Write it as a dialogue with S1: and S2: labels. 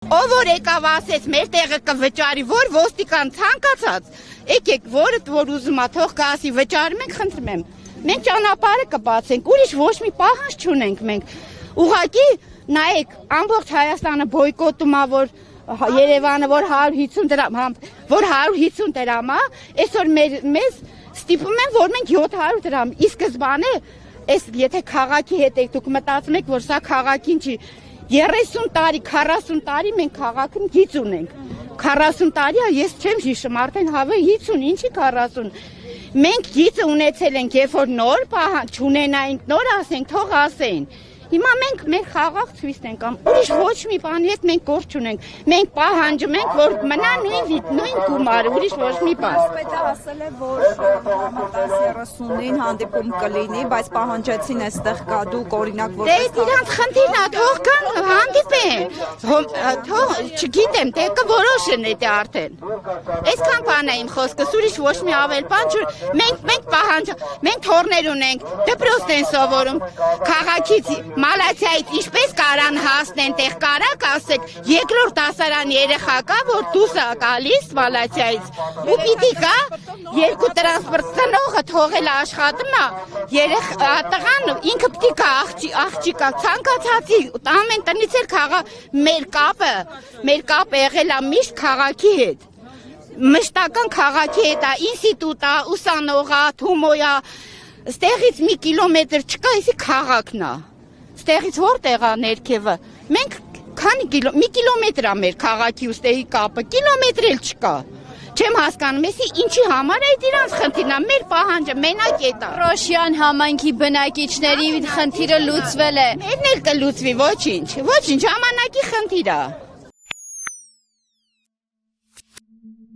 S1: Ով որ եկավ ասեց մեր տեղը կվճարի, որ ոստիկան ցանկացած, եկեք որը որ ուզում ա թող գասի վճարի, մենք խնդրում եմ։ Մենք ճանապարհը կբացենք, ուրիշ ոչ մի պահանջ չունենք մենք։ Ուղղակի նայեք, ամբողջ Հայաստանը բոյկոտում ա, որ Երևանը որ 150 դրամ, որ 150 դրամ ա, այսօր մեզ ստիպում են, որ մենք 700 դրամ։ Ի սկզբանե, այս եթե քաղաքի հետ եք դուք մտածում եք, որ սա քաղաքին չի, 30 տարի, 40 տարի մենք քաղաքում գիծ ունենք։ 40 տարի է, ես չեմ հիշում, արդեն հավը 50, ինչի 40։ Մենք գիծը ունեցել ենք, երբ որ նոր պահանջ չունենայինք, նոր ասենք, թող ասեին։ Հիմա մենք մեր խաղաղ ցույց տենք, ուրիշ ոչ մի բանի հետ մենք գործ չունենք։ Մենք պահանջում ենք, որ մնա նույն գումարը, ուրիշ ոչ մի բան։
S2: Պետը ասել է, որ համատաս 30-ին հանդիպում կլինի, բայց պահանջեցին այստեղ կա դուք օրինակ որ
S1: իրանց խնդիրն է, թող կան հանդիպեն։ Թող չգիտեմ, թե կորոշեն դա արդեն։ Այսքան բան է իմ խոսքս, ուրիշ ոչ մի ավել բան չէ։ Մենք թորներ ունենք, դպրոցն են սովորում, քաղաքից Մալացիայից ինչպես կարան հասնեն տեղ կարակ ասեք, երկրորդ դասարան երեխա կա, որ դուրս է գալիս Մալացիայից, ու պիտի գա երկու տրանսպորտ ծնողը թողել աշխատում է, տղան ինքը պիտի գա աղջիկա, ցանկացածի, ամեն տնից էլ մեր կապը եղել է միշտ քաղաքի հետ, մշտական քաղաքի հետ է, ինստիտուտ է, ուսանող է, Թումո է, ստեղից մի կիլոմետր չկա, այսի քաղաքն է։ Ստեղից որտեղ է ներքևը, մենք մի կիլոմետր է մեր քաղաքի ու ստեղի կապը, կիլոմետր էլ չկա, չեմ հասկանում, եսի ինչի համար է իրանց խնդիրն է, մեր պահանջը մենակ է դա։
S3: Ռոշյան համայնքի բնակիչների խնդիրը լուծվել է։
S1: Մերն էլ կլուծվի, ոչինչ, ժամանակի խնդիր է։